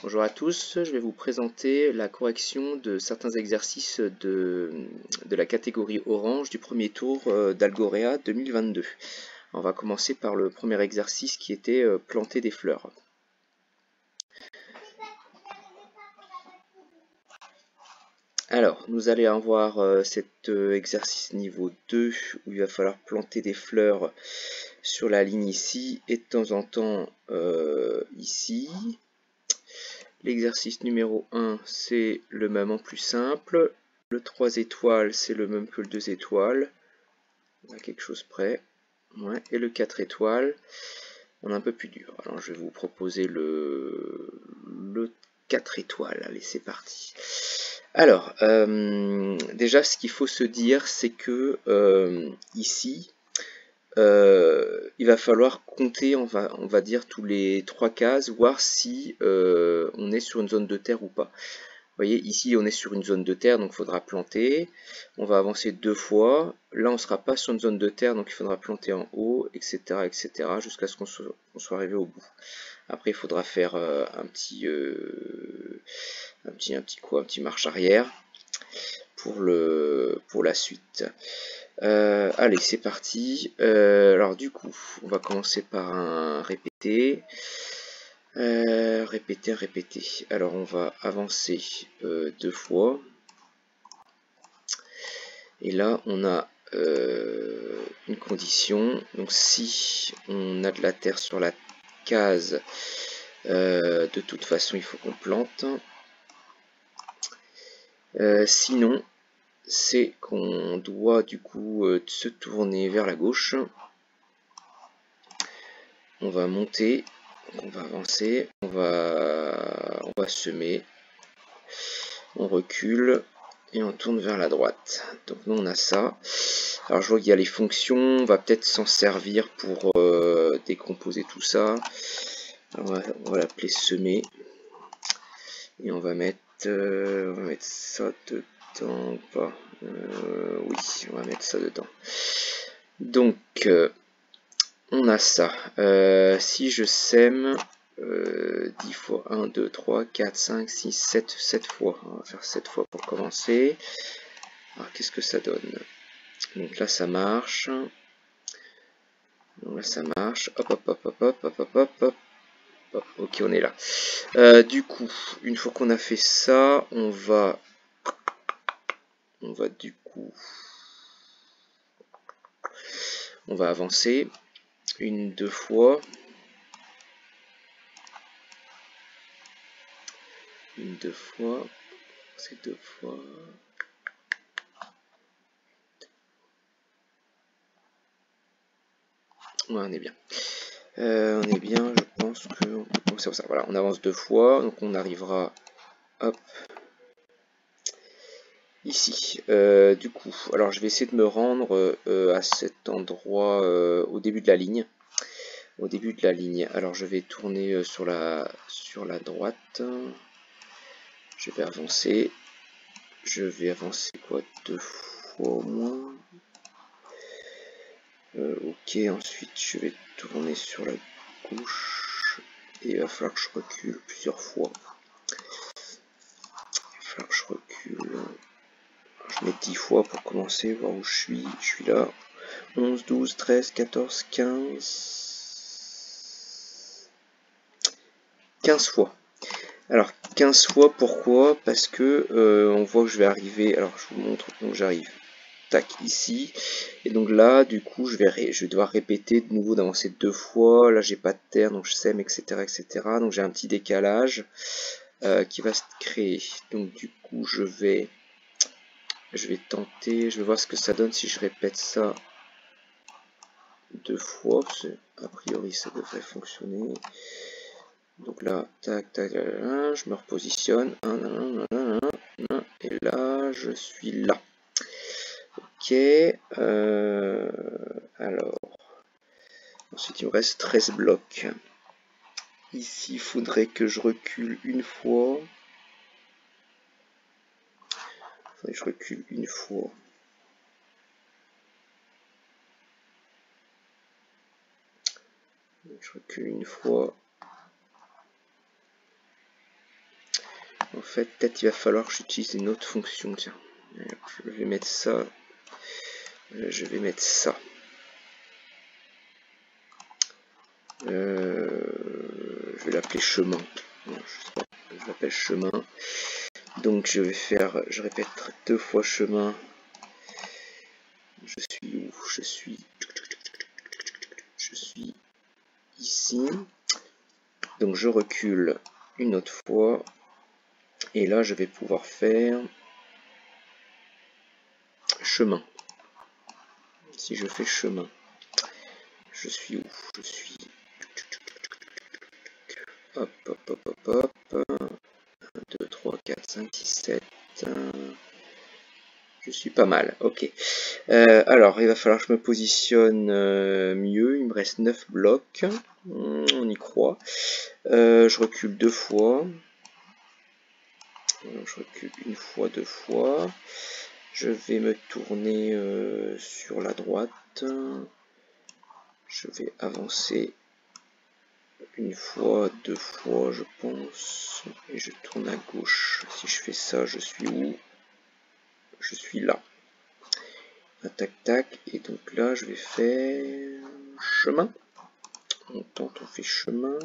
Bonjour à tous, je vais vous présenter la correction de certains exercices de la catégorie orange du premier tour d'Algorea 2022. On va commencer par le premier exercice qui était planter des fleurs. Alors, nous allons avoir cet exercice niveau 2 où il va falloir planter des fleurs sur la ligne ici et de temps en temps ici. L'exercice numéro 1, c'est le même en plus simple. Le 3 étoiles, c'est le même que le 2 étoiles. On a quelque chose près. Ouais. Et le 4 étoiles, on a un peu plus dur. Alors je vais vous proposer le 4 étoiles. Allez, c'est parti. Alors, déjà, ce qu'il faut se dire, c'est que ici, il va falloir compter, on va dire, tous les 3 cases, voir si on est sur une zone de terre ou pas. Vous voyez, ici on est sur une zone de terre, donc il faudra planter. On va avancer 2 fois. Là, on ne sera pas sur une zone de terre, donc il faudra planter en haut, etc., etc., jusqu'à ce qu'on soit arrivé au bout. Après, il faudra faire un petit marche arrière pour la suite. Allez, c'est parti. Alors du coup, on va commencer par un répéter. Répéter. Alors on va avancer 2 fois. Et là, on a une condition. Donc si on a de la terre sur la case, de toute façon, il faut qu'on plante. Sinon, c'est qu'on doit du coup se tourner vers la gauche. On va monter, on va avancer, on va semer, on recule et on tourne vers la droite. Donc nous on a ça. Alors je vois qu'il y a les fonctions, on va peut-être s'en servir pour décomposer tout ça. Alors, on va l'appeler semer et on va mettre ça dedans ou pas. Oui, on va mettre ça dedans. Donc on a ça. Si je sème 10 fois 1, 2, 3, 4, 5, 6, 7 fois. On va faire 7 fois pour commencer. Alors qu'est-ce que ça donne? Donc là ça marche. Donc là ça marche. Hop. Ok, on est là. Du coup, une fois qu'on a fait ça, on va du coup, on va avancer 2 fois. C'est 2 fois. Ouais, on est bien. Je pense que donc c'est ça. Voilà, on avance 2 fois, donc on arrivera, hop, ici. Du coup, alors je vais essayer de me rendre à cet endroit au début de la ligne. Alors je vais tourner sur la droite. Je vais avancer. Quoi, 2 fois au moins. Ok, ensuite je vais tourner sur la gauche. Et il va falloir que je recule plusieurs fois. Je mets 10 fois pour commencer, voir où je suis. Je suis là. 11, 12, 13, 14, 15. 15 fois. Alors 15 fois, pourquoi? Parce que on voit que je vais arriver. Alors je vous montre, donc j'arrive. Tac, ici. Et donc là, du coup, je vais devoir répéter de nouveau d'avancer 2 fois. Là, j'ai pas de terre, donc je sème, etc. Donc j'ai un petit décalage qui va se créer. Donc du coup, je vais tenter, je vais voir ce que ça donne si je répète ça 2 fois. A priori, ça devrait fonctionner. Donc là, tac, je me repositionne. Et là, je suis là. Ok. Alors, ensuite, il me reste 13 blocs. Ici, il faudrait que je recule une fois. Je recule une fois. fait, peut-être il va falloir que j'utilise une autre fonction. Tiens, je vais mettre ça. Je vais mettre ça. Je vais l'appeler chemin. Non, je sais pas, je l'appelle chemin. Donc je vais faire, je répète 2 fois chemin. Je suis où? Je suis ici. Donc je recule une autre fois. Et là je vais pouvoir faire chemin. Si je fais chemin, je suis où? Je suis... Hop, hop, hop, hop, hop. 1, 2, 3, 4, 5, 6, 7. Je suis pas mal, ok. Alors, il va falloir que je me positionne mieux. Il me reste 9 blocs. On y croit. Je recule 2 fois. Je recule 1 fois, 2 fois. Je vais me tourner sur la droite. Je vais avancer 1 fois, 2 fois, je pense. Et je tourne à gauche. Si je fais ça, je suis où? Je suis là. Tac, tac. Et donc là, je vais faire chemin. On tente, on fait chemin.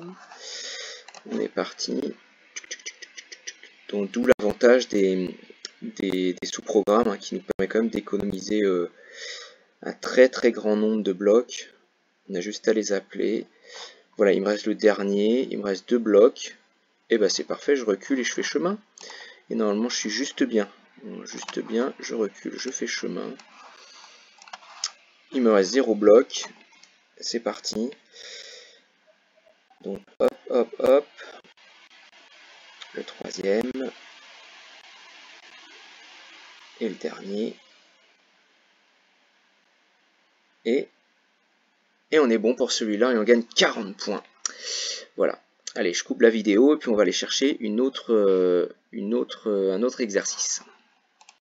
On est parti. Donc d'où l'avantage des sous-programmes hein, qui nous permet quand même d'économiser un très grand nombre de blocs. On a juste à les appeler. Voilà, il me reste le dernier, il me reste 2 blocs. Et ben c'est parfait, je recule et je fais chemin. Et normalement je suis juste bien. Juste bien, je recule, je fais chemin. Il me reste 0 bloc. C'est parti. Donc hop, hop, hop. Le troisième. Et le dernier. Et on est bon pour celui-là et on gagne 40 points. Voilà. Allez, je coupe la vidéo et puis on va aller chercher un autre exercice.